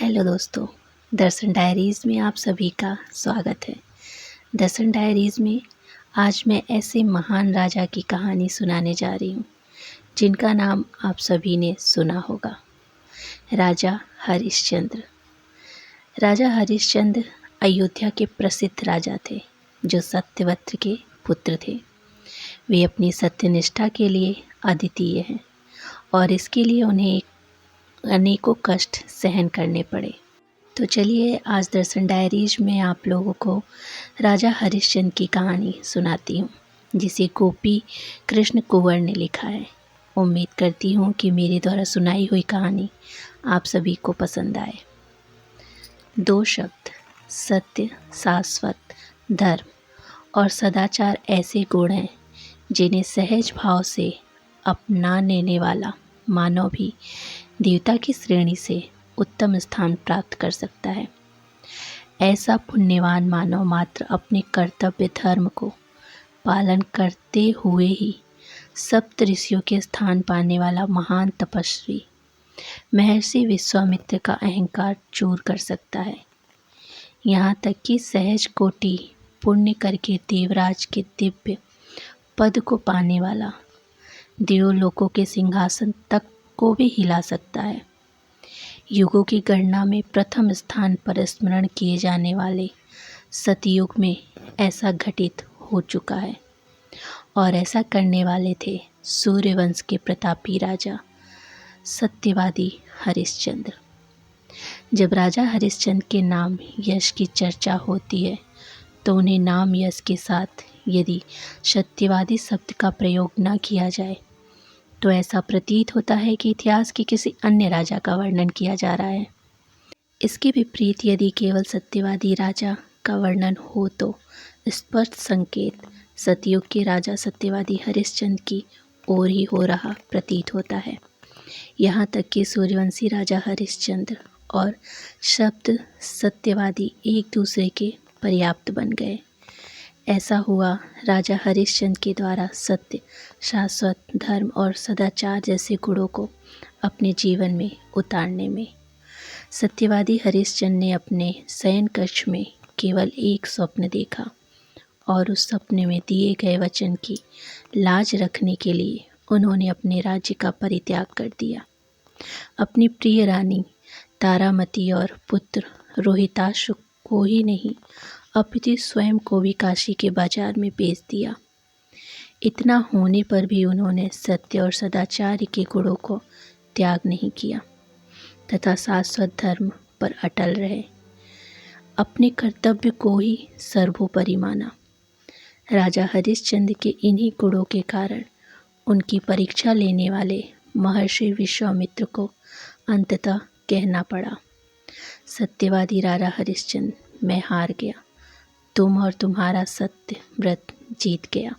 Hello दोस्तों, दर्शन diaries में आप सभी का स्वागत है। दर्शन डायरीज़ में आज मैं ऐसे महान राजा की कहानी सुनाने जा रही हूँ जिनका नाम आप सभी ने सुना होगा, राजा हरिश्चंद्र। राजा हरिश्चंद्र अयोध्या के प्रसिद्ध राजा थे जो सत्यवती के पुत्र थे। वे अपनी सत्यनिष्ठा के लिए अद्वितीय हैं और इसके लिए उन्हें अनेकों कष्ट सहन करने पड़े। तो चलिए आज दर्शन डायरीज में आप लोगों को राजा हरिश्चंद्र की कहानी सुनाती हूँ, जिसे गोपी कृष्ण कुंवर ने लिखा है। उम्मीद करती हूँ कि मेरे द्वारा सुनाई हुई कहानी आप सभी को पसंद आए। दो शब्द सत्य, शाश्वत, धर्म और सदाचार ऐसे गुण हैं जिन्हें सहज भाव से अपना लेने वाला मानव भी देवता की श्रेणी से उत्तम स्थान प्राप्त कर सकता है। ऐसा पुण्यवान मानव मात्र अपने कर्तव्य धर्म को पालन करते हुए ही सप्त ऋषियों के स्थान पाने वाला महान तपस्वी महर्षि विश्वामित्र का अहंकार चूर कर सकता है। यहाँ तक कि सहज कोटि पुण्य करके देवराज के दिव्य पद को पाने वाला देवलोकों के सिंहासन तक को भी हिला सकता है। युगों की गणना में प्रथम स्थान पर स्मरण किए जाने वाले सतयुग में ऐसा घटित हो चुका है और ऐसा करने वाले थे सूर्यवंश के प्रतापी राजा सत्यवादी हरिश्चंद्र। जब राजा हरिश्चंद्र के नाम यश की चर्चा होती है तो उन्हें नाम यश के साथ यदि सत्यवादी शब्द का प्रयोग न किया जाए तो ऐसा प्रतीत होता है कि इतिहास के किसी अन्य राजा का वर्णन किया जा रहा है। इसके विपरीत यदि केवल सत्यवादी राजा का वर्णन हो तो स्पष्ट संकेत सतयुग के राजा सत्यवादी हरिश्चंद्र की ओर ही हो रहा प्रतीत होता है। यहाँ तक कि सूर्यवंशी राजा हरिश्चंद्र और शब्द सत्यवादी एक दूसरे के पर्याप्त बन गए। ऐसा हुआ राजा हरिश्चंद्र के द्वारा सत्य, शाश्वत, धर्म और सदाचार जैसे गुणों को अपने जीवन में उतारने में। सत्यवादी हरिश्चंद्र ने अपने शयन कक्ष में केवल एक स्वप्न देखा और उस सपने में दिए गए वचन की लाज रखने के लिए उन्होंने अपने राज्य का परित्याग कर दिया। अपनी प्रिय रानी तारामती और पुत्र रोहिताश्व को ही नहीं अपितु स्वयं को भी काशी के बाजार में बेच दिया। इतना होने पर भी उन्होंने सत्य और सदाचार के गुणों को त्याग नहीं किया तथा शाश्वत धर्म पर अटल रहे। अपने कर्तव्य को ही सर्वोपरि माना। राजा हरिश्चंद्र के इन्हीं गुणों के कारण उनकी परीक्षा लेने वाले महर्षि विश्वामित्र को अंततः कहना पड़ा, सत्यवादी राजा हरिश्चंद्र, मैं हार गया, तुम और तुम्हारा सत्य व्रत जीत गया।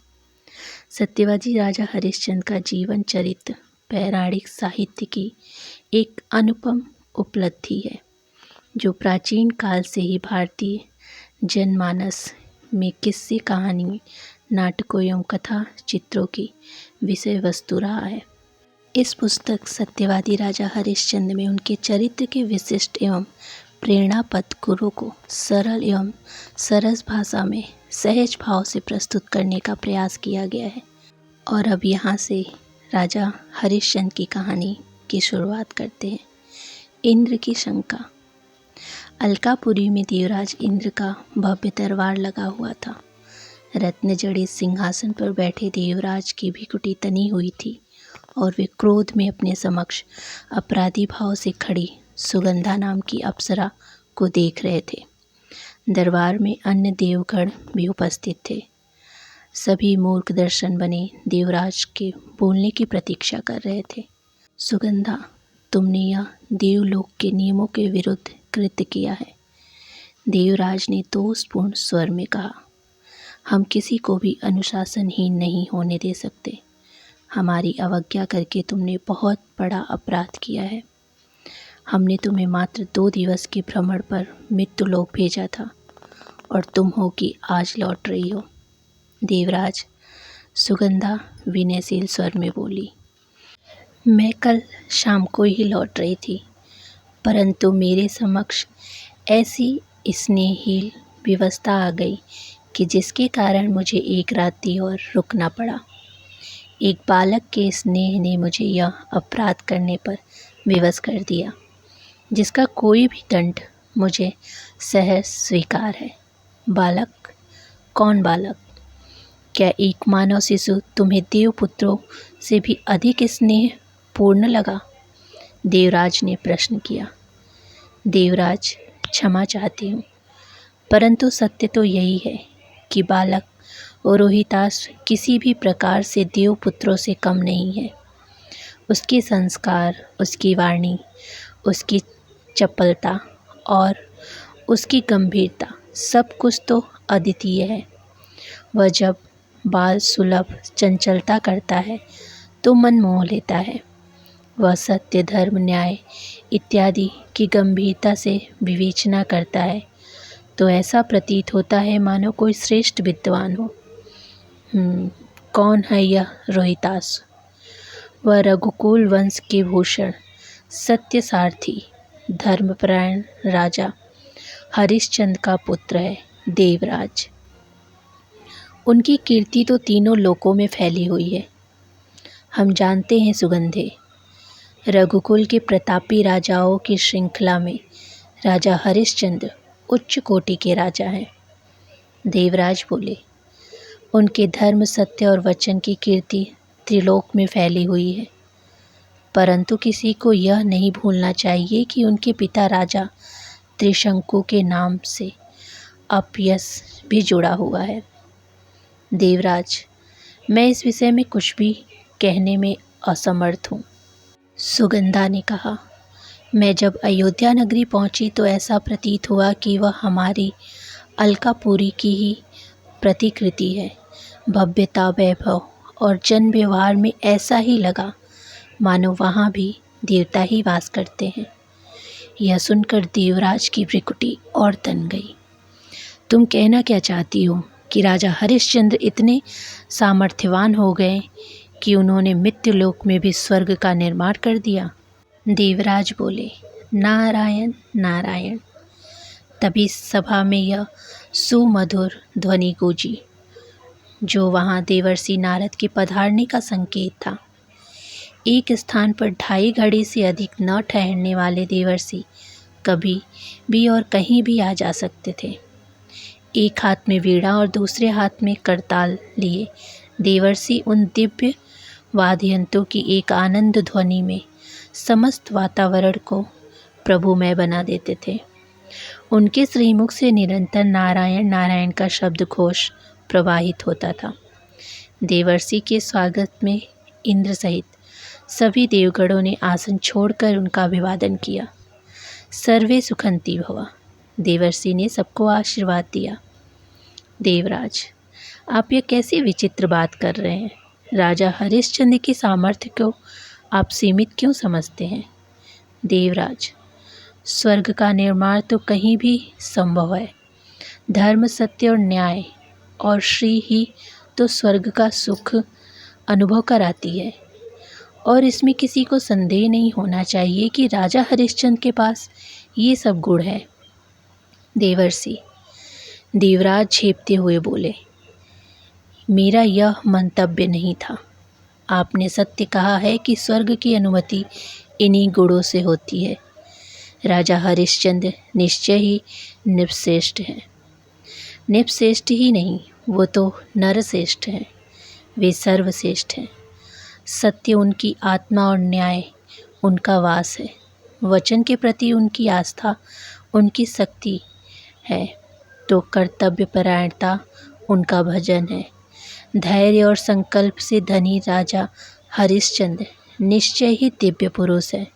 सत्यवादी राजा हरिश्चंद्र का जीवन चरित्र पौराणिक साहित्य की एक अनुपम उपलब्धि है जो प्राचीन काल से ही भारतीय जनमानस में किस्से, कहानी, नाटकों एवं कथा चित्रों की विषय वस्तु रहा है। इस पुस्तक सत्यवादी राजा हरिश्चंद्र में उनके चरित्र के विशिष्ट एवं प्रेरणापद गुणों को सरल एवं सरस भाषा में सहज भाव से प्रस्तुत करने का प्रयास किया गया है। और अब यहाँ से राजा हरिश्चंद्र की कहानी की शुरुआत करते हैं। इंद्र की शंका। अलकापुरी में देवराज इंद्र का भव्य दरबार लगा हुआ था। रत्न जड़ित सिंहासन पर बैठे देवराज की भृकुटी तनी हुई थी और वे क्रोध में अपने समक्ष अपराधी भाव से खड़ी सुगंधा नाम की अप्सरा को देख रहे थे। दरबार में अन्य देवगण भी उपस्थित थे। सभी मूर्ख दर्शन बने देवराज के बोलने की प्रतीक्षा कर रहे थे। सुगंधा, तुमने यह देवलोक के नियमों के विरुद्ध कृत्य किया है। देवराज ने दोषपूर्ण स्वर में कहा, हम किसी को भी अनुशासनहीन नहीं होने दे सकते। हमारी अवज्ञा करके तुमने बहुत बड़ा अपराध किया है। हमने तुम्हें मात्र 2 दिवस के भ्रमण पर मृत्युलोक भेजा था और तुम हो कि आज लौट रही हो। देवराज, सुगंधा विनयशील स्वर में बोली, मैं कल शाम को ही लौट रही थी। परंतु मेरे समक्ष ऐसी स्नेहहीन व्यवस्था आ गई कि जिसके कारण मुझे एक रात्रि और रुकना पड़ा। एक बालक के स्नेह ने मुझे यह अपराध करने पर विवश कर दिया, जिसका कोई भी दंड मुझे सहज स्वीकार है। बालक? कौन बालक? क्या एक मानव शिशु तुम्हें देवपुत्रों से भी अधिक स्नेह पूर्ण लगा? देवराज ने प्रश्न किया। देवराज, क्षमा चाहती हूँ, परंतु सत्य तो यही है कि बालक रोहितास किसी भी प्रकार से देवपुत्रों से कम नहीं है। उसके संस्कार, उसकी वाणी, उसकी चपलता और उसकी गंभीरता सब कुछ तो अद्वितीय है। वह जब बाल सुलभ चंचलता करता है तो मन मोह लेता है। वह सत्य, धर्म, न्याय इत्यादि की गंभीरता से विवेचना करता है तो ऐसा प्रतीत होता है मानो कोई श्रेष्ठ विद्वान हो। कौन है यह रोहितास? वह रघुकुल वंश के भूषण, सत्य सारथी, धर्मपरायण राजा हरिश्चंद्र का पुत्र है, देवराज। उनकी कीर्ति तो तीनों लोकों में फैली हुई है। हम जानते हैं सुगंधे, रघुकुल के प्रतापी राजाओं की श्रृंखला में राजा हरिश्चंद्र उच्च कोटि के राजा हैं। देवराज बोले, उनके धर्म, सत्य और वचन की कीर्ति त्रिलोक में फैली हुई है, परंतु किसी को यह नहीं भूलना चाहिए कि उनके पिता राजा त्रिशंकु के नाम से अपयश भी जुड़ा हुआ है। देवराज, मैं इस विषय में कुछ भी कहने में असमर्थ हूँ। सुगंधा ने कहा, मैं जब अयोध्या नगरी पहुँची तो ऐसा प्रतीत हुआ कि वह हमारी अलकापुरी की ही प्रतिकृति है। भव्यता, वैभव और जन व्यवहार में ऐसा ही लगा मानो वहाँ भी देवता ही वास करते हैं। यह सुनकर देवराज की भ्रिकुटी और तन गई। तुम कहना क्या चाहती हो कि राजा हरिश्चंद्र इतने सामर्थ्यवान हो गए कि उन्होंने मृत्युलोक में भी स्वर्ग का निर्माण कर दिया? देवराज बोले, नारायण नारायण। तभी सभा में यह सुमधुर ध्वनि गूंजी जो वहाँ देवर्षि नारद के पधारने का संकेत था। एक स्थान पर 2.5 घड़ी से अधिक न ठहरने वाले देवर्षि कभी भी और कहीं भी आ जा सकते थे। एक हाथ में वीणा और दूसरे हाथ में करताल लिए देवर्षि उन दिव्य वाद्ययंत्रों की एक आनंद ध्वनि में समस्त वातावरण को प्रभुमय बना देते थे। उनके श्रीमुख से निरंतर नारायण नारायण का शब्द घोष प्रवाहित होता था। देवर्षि के स्वागत में इंद्र सहित सभी देवगणों ने आसन छोड़कर उनका अभिवादन किया। सर्वे सुखंती भवा। देवर्षि ने सबको आशीर्वाद दिया। देवराज, आप यह कैसी विचित्र बात कर रहे हैं? राजा हरिश्चंद्र की सामर्थ्य को आप सीमित क्यों समझते हैं? देवराज, स्वर्ग का निर्माण तो कहीं भी संभव है। धर्म, सत्य और न्याय और श्री ही तो स्वर्ग का सुख अनुभव कराती है, और इसमें किसी को संदेह नहीं होना चाहिए कि राजा हरिश्चंद्र के पास ये सब गुण है। देवर्षि, देवराज झेपते हुए बोले, मेरा यह मंतव्य नहीं था। आपने सत्य कहा है कि स्वर्ग की अनुमति इन्हीं गुणों से होती है। राजा हरिश्चंद्र निश्चय ही नृपश्रेष्ठ हैं। नृपश्रेष्ठ ही नहीं, वो तो नरश्रेष्ठ हैं। वे सर्वश्रेष्ठ हैं। सत्य उनकी आत्मा और न्याय उनका वास है। वचन के प्रति उनकी आस्था उनकी शक्ति है, तो कर्तव्यपरायणता उनका भजन है। धैर्य और संकल्प से धनी राजा हरिश्चंद्र निश्चय ही दिव्य पुरुष है,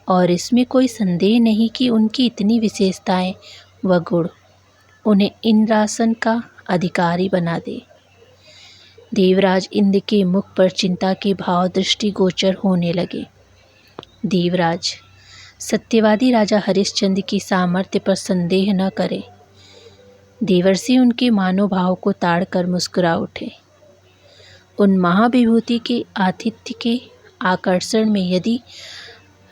और इसमें कोई संदेह नहीं कि उनकी इतनी विशेषताएं व गुण उन्हें इंद्रासन का अधिकारी बना दे। देवराज इंद्र के मुख पर चिंता के भाव दृष्टिगोचर होने लगे। देवराज, सत्यवादी राजा हरिश्चंद्र की सामर्थ्य पर संदेह न करे। देवर्षि उनके मानोभाव को ताड़कर मुस्कुरा उठे। उन महाविभूति के आतिथ्य के आकर्षण में यदि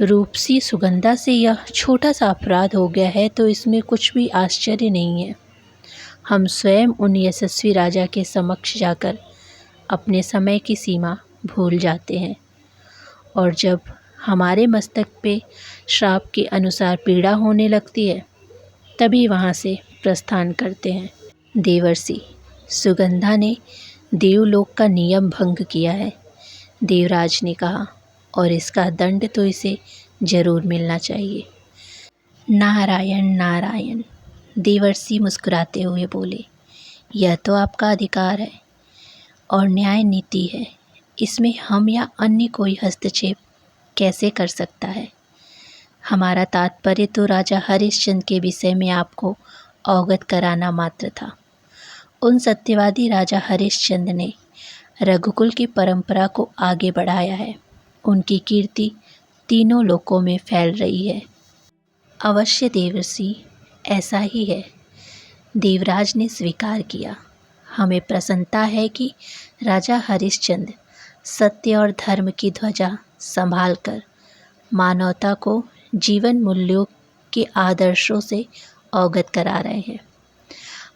रूपसी सुगंधा से यह छोटा सा अपराध हो गया है तो इसमें कुछ भी आश्चर्य नहीं है। हम स्वयं उन यशस्वी राजा के समक्ष जाकर अपने समय की सीमा भूल जाते हैं और जब हमारे मस्तक पे श्राप के अनुसार पीड़ा होने लगती है तभी वहाँ से प्रस्थान करते हैं। देवर्षि, सुगंधा ने देवलोक का नियम भंग किया है, देवराज ने कहा, और इसका दंड तो इसे जरूर मिलना चाहिए। नारायण नारायण, देवर्षि मुस्कुराते हुए बोले, यह तो आपका अधिकार है और न्याय नीति है, इसमें हम या अन्य कोई हस्तक्षेप कैसे कर सकता है। हमारा तात्पर्य तो राजा हरिश्चंद्र के विषय में आपको अवगत कराना मात्र था। उन सत्यवादी राजा हरिश्चंद्र ने रघुकुल की परंपरा को आगे बढ़ाया है। उनकी कीर्ति तीनों लोकों में फैल रही है। अवश्य देवर्षि, ऐसा ही है, देवराज ने स्वीकार किया। हमें प्रसन्नता है कि राजा हरिश्चंद्र सत्य और धर्म की ध्वजा संभालकर मानवता को जीवन मूल्यों के आदर्शों से अवगत करा रहे हैं।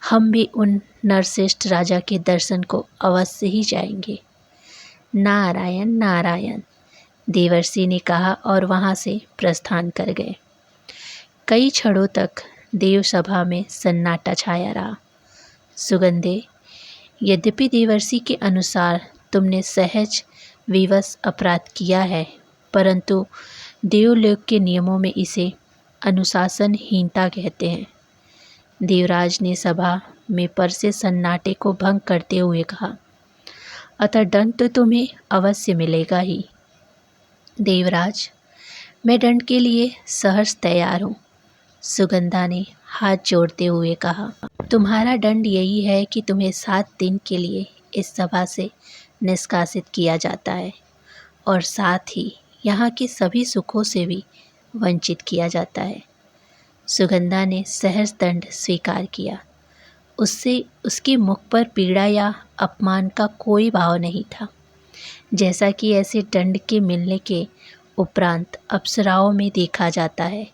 हम भी उन नरश्रेष्ठ राजा के दर्शन को अवश्य ही जाएंगे। नारायण नारायण, देवर्षि ने कहा और वहाँ से प्रस्थान कर गए। कई क्षणों तक देवसभा में सन्नाटा छाया रहा। सुगंधे, यद्यपि देवर्षि के अनुसार तुमने सहज विवश अपराध किया है, परंतु देवलोक के नियमों में इसे अनुशासनहीनता कहते हैं। देवराज ने सभा में परसे सन्नाटे को भंग करते हुए कहा, अतः दंड तो तुम्हें अवश्य मिलेगा ही। देवराज, मैं दंड के लिए सहर्ष तैयार हूँ, सुगंधा ने हाथ जोड़ते हुए कहा। तुम्हारा दंड यही है कि तुम्हें 7 दिन के लिए इस सभा से निष्कासित किया जाता है और साथ ही यहाँ के सभी सुखों से भी वंचित किया जाता है। सुगंधा ने सहर्ष दंड स्वीकार किया। उससे उसके मुख पर पीड़ा या अपमान का कोई भाव नहीं था। जैसा कि ऐसे दंड के मिलने के उपरांत अप्सराओं में देखा जाता है,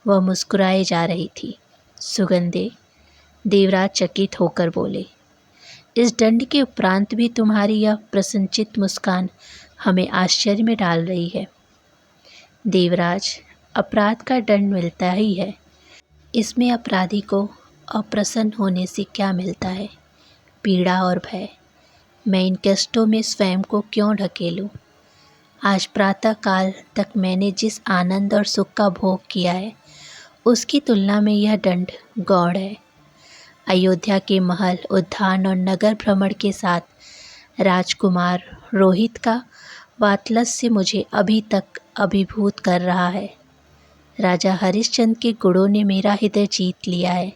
वह मुस्कुराए जा रही थी। सुगंधे, देवराज चकित होकर बोले, इस दंड के उपरांत भी तुम्हारी यह प्रसन्नचित मुस्कान हमें आश्चर्य में डाल रही है। देवराज, अपराध का दंड मिलता ही है, इसमें अपराधी को अप्रसन्न होने से क्या मिलता है? पीड़ा और भय। मैं इन कष्टों में स्वयं को क्यों ढकेलूं? आज प्रातः काल तक मैंने जिस आनंद और सुख का भोग किया है, उसकी तुलना में यह दंड गौण है। अयोध्या के महल, उद्यान और नगर भ्रमण के साथ राजकुमार रोहित का वात्सल्य मुझे अभी तक अभिभूत कर रहा है। राजा हरिश्चंद्र के गुणों ने मेरा हृदय जीत लिया है।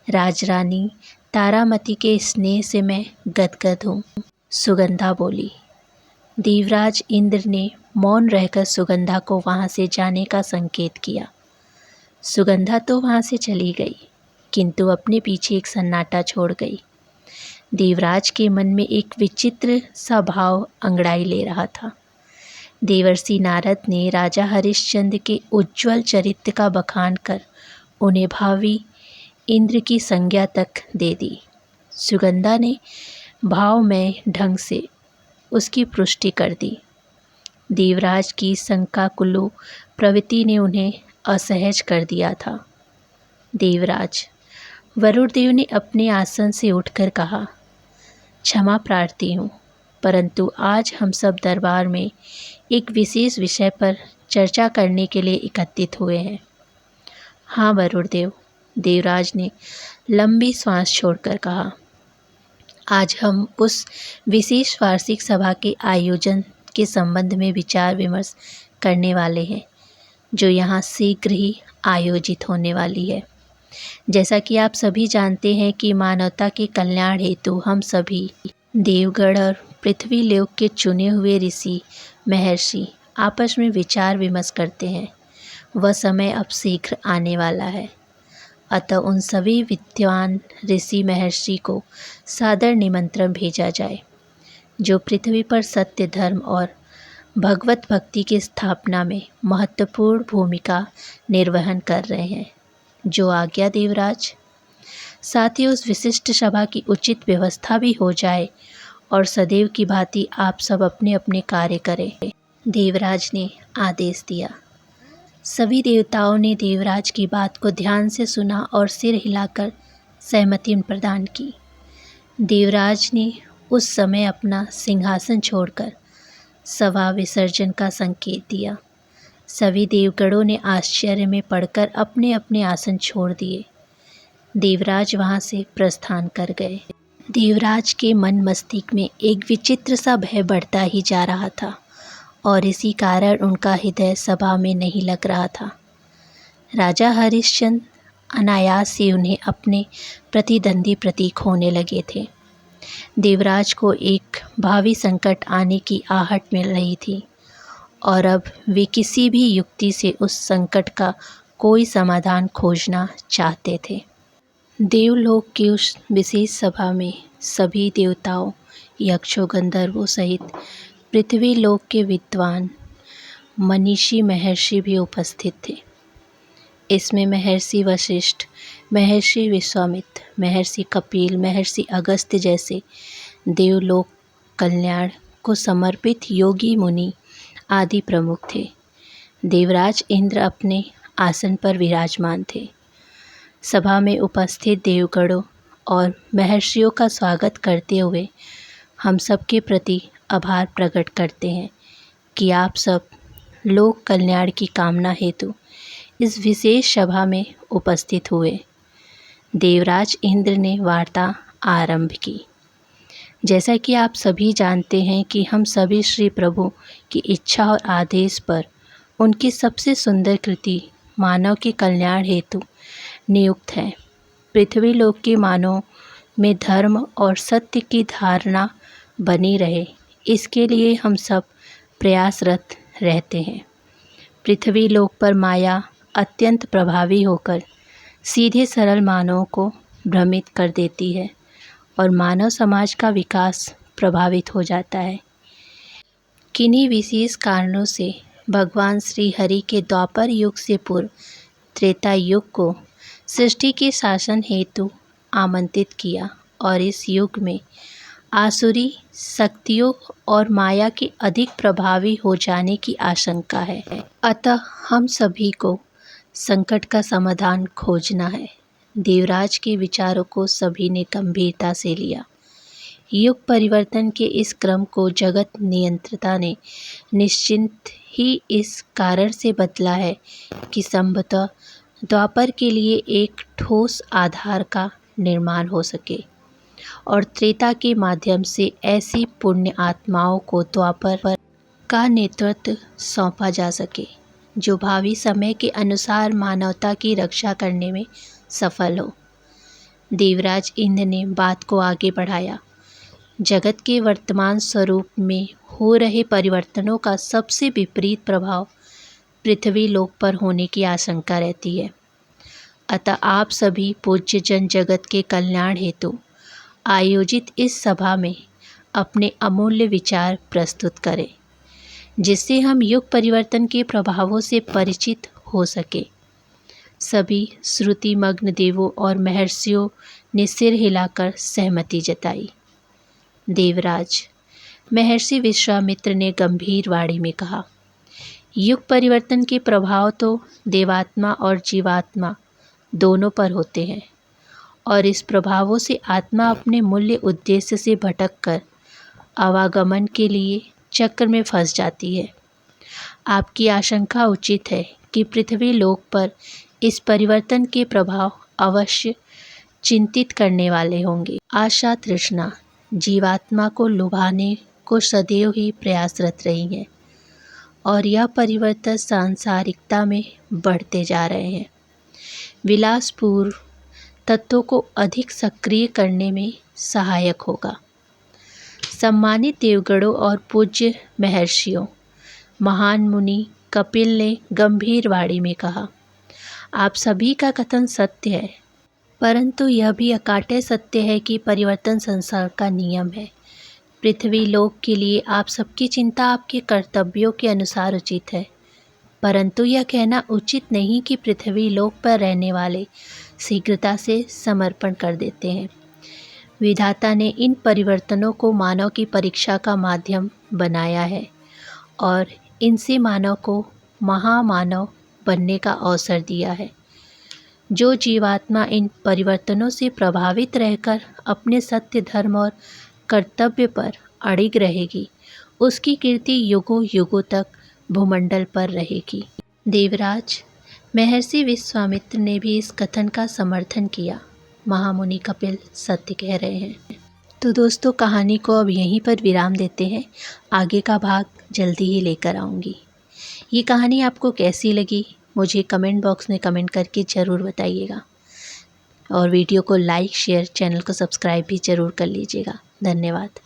राजरानी तारामती के स्नेह से मैं गदगद हूँ। सुगंधा बोली। देवराज इंद्र ने मौन रहकर सुगंधा को वहाँ से जाने का संकेत किया। सुगंधा तो वहाँ से चली गई, किंतु अपने पीछे एक सन्नाटा छोड़ गई। देवराज के मन में एक विचित्र सा भाव अंगड़ाई ले रहा था। देवर्षि नारद ने राजा हरिश्चंद्र के उज्ज्वल चरित्र का बखान कर उन्हें भावी इंद्र की संज्ञा तक दे दी। सुगंधा ने भावमय ढंग से उसकी पुष्टि कर दी। देवराज की शंकाकुल प्रवृत्ति ने उन्हें असहज कर दिया था। देवराज, वरुणदेव ने अपने आसन से उठकर कहा, क्षमा प्रार्थी हूँ, परंतु आज हम सब दरबार में एक विशेष विषय पर चर्चा करने के लिए एकत्रित हुए हैं। हाँ वरुणदेव, देवराज ने लंबी सांस छोड़कर कहा, आज हम उस विशेष वार्षिक सभा के आयोजन के संबंध में विचार विमर्श करने वाले हैं, जो यहाँ शीघ्र ही आयोजित होने वाली है। जैसा कि आप सभी जानते हैं कि मानवता के कल्याण हेतु हम सभी देवगण और पृथ्वी लोक के चुने हुए ऋषि महर्षि आपस में विचार विमर्श करते हैं। वह समय अब शीघ्र आने वाला है। अतः उन सभी विद्वान ऋषि महर्षि को सादर निमंत्रण भेजा जाए, जो पृथ्वी पर सत्य, धर्म और भगवत भक्ति की स्थापना में महत्वपूर्ण भूमिका निर्वहन कर रहे हैं। जो आज्ञा देवराज। साथ ही उस विशिष्ट सभा की उचित व्यवस्था भी हो जाए और सदैव की भांति आप सब अपने अपने कार्य करें। देवराज ने आदेश दिया। सभी देवताओं ने देवराज की बात को ध्यान से सुना और सिर हिलाकर सहमति प्रदान की। देवराज ने उस समय अपना सिंहासन छोड़कर सभा विसर्जन का संकेत दिया। सभी देवगणों ने आश्चर्य में पड़कर अपने अपने आसन छोड़ दिए। देवराज वहां से प्रस्थान कर गए। देवराज के मन मस्तिष्क में एक विचित्र सा भय बढ़ता ही जा रहा था और इसी कारण उनका हृदय सभा में नहीं लग रहा था। राजा हरिश्चंद्र अनायास से उन्हें अपने प्रतिद्वंदी प्रतीक होने लगे थे। देवराज को एक भावी संकट आने की आहट मिल रही थी और अब वे किसी भी युक्ति से उस संकट का कोई समाधान खोजना चाहते थे। देवलोक की उस विशेष सभा में सभी देवताओं, यक्षों, गंधर्वों सहित पृथ्वी लोक के विद्वान मनीषी महर्षि भी उपस्थित थे। इसमें महर्षि वशिष्ठ, महर्षि विश्वामित्र, महर्षि कपिल, महर्षि अगस्त्य जैसे देवलोक कल्याण को समर्पित योगी मुनि आदि प्रमुख थे। देवराज इंद्र अपने आसन पर विराजमान थे। सभा में उपस्थित देवगणों और महर्षियों का स्वागत करते हुए हम सबके प्रति आभार प्रकट करते हैं कि आप सब लोक कल्याण की कामना हेतु इस विशेष सभा में उपस्थित हुए। देवराज इंद्र ने वार्ता आरंभ की। जैसा कि आप सभी जानते हैं कि हम सभी श्री प्रभु की इच्छा और आदेश पर उनकी सबसे सुंदर कृति मानव के कल्याण हेतु नियुक्त है। पृथ्वी लोक के मानव में धर्म और सत्य की धारणा बनी रहे, इसके लिए हम सब प्रयासरत रहते हैं। पृथ्वी लोक पर माया अत्यंत प्रभावी होकर सीधे सरल मानवों को भ्रमित कर देती है और मानव समाज का विकास प्रभावित हो जाता है। किन्हीं विशेष कारणों से भगवान श्री हरि के द्वापर युग से पूर्व त्रेता युग को सृष्टि के शासन हेतु आमंत्रित किया और इस युग में आसुरी शक्तियों और माया के अधिक प्रभावी हो जाने की आशंका है। अतः हम सभी को संकट का समाधान खोजना है। देवराज के विचारों को सभी ने गंभीरता से लिया। युग परिवर्तन के इस क्रम को जगत नियंत्रता ने निश्चिंत ही इस कारण से बदला है कि संभवतः द्वापर के लिए एक ठोस आधार का निर्माण हो सके और त्रेता के माध्यम से ऐसी पुण्य आत्माओं को द्वापर का नेतृत्व सौंपा जा सके जो भावी समय के अनुसार मानवता की रक्षा करने में सफल हो। देवराज इंद्र ने बात को आगे बढ़ाया। जगत के वर्तमान स्वरूप में हो रहे परिवर्तनों का सबसे विपरीत प्रभाव पृथ्वी लोक पर होने की आशंका रहती है। अतः आप सभी पूज्य जन जगत के कल्याण हेतु आयोजित इस सभा में अपने अमूल्य विचार प्रस्तुत करें, जिससे हम युग परिवर्तन के प्रभावों से परिचित हो सके। सभी श्रुतिमग्न देवों और महर्षियों ने सिर हिलाकर सहमति जताई। देवराज, महर्षि विश्वामित्र ने गंभीर वाणी में कहा, युग परिवर्तन के प्रभाव तो देवात्मा और जीवात्मा दोनों पर होते हैं और इस प्रभावों से आत्मा अपने मूल्य उद्देश्य से भटककर आवागमन के लिए चक्र में फंस जाती है। आपकी आशंका उचित है कि पृथ्वी लोक पर इस परिवर्तन के प्रभाव अवश्य चिंतित करने वाले होंगे। आशा तृष्णा जीवात्मा को लुभाने को सदैव ही प्रयासरत रही है और यह परिवर्तन सांसारिकता में बढ़ते जा रहे हैं। विलासपूर्ण तत्वों को अधिक सक्रिय करने में सहायक होगा। सम्मानित देवगणों और पूज्य महर्षियों, महान मुनि कपिल ने गंभीर वाणी में कहा, आप सभी का कथन सत्य है, परंतु यह भी अकाट्य सत्य है कि परिवर्तन संसार का नियम है। पृथ्वी लोक के लिए आप सबकी चिंता आपके कर्तव्यों के अनुसार उचित है, परंतु यह कहना उचित नहीं कि पृथ्वी लोक पर रहने वाले शीघ्रता से समर्पण कर देते हैं। विधाता ने इन परिवर्तनों को मानव की परीक्षा का माध्यम बनाया है और इनसे मानव को महामानव बनने का अवसर दिया है। जो जीवात्मा इन परिवर्तनों से प्रभावित रहकर अपने सत्य, धर्म और कर्तव्य पर अड़िग रहेगी, उसकी कीर्ति युगों युगों तक भूमंडल पर रहेगी। देवराज महर्षि विश्वामित्र ने भी इस कथन का समर्थन किया। महामुनि कपिल सत्य कह रहे हैं। तो दोस्तों, कहानी को अब यहीं पर विराम देते हैं। आगे का भाग जल्दी ही लेकर आऊँगी। ये कहानी आपको कैसी लगी मुझे कमेंट बॉक्स में कमेंट करके ज़रूर बताइएगा, और वीडियो को लाइक, शेयर, चैनल को सब्सक्राइब भी ज़रूर कर लीजिएगा। धन्यवाद।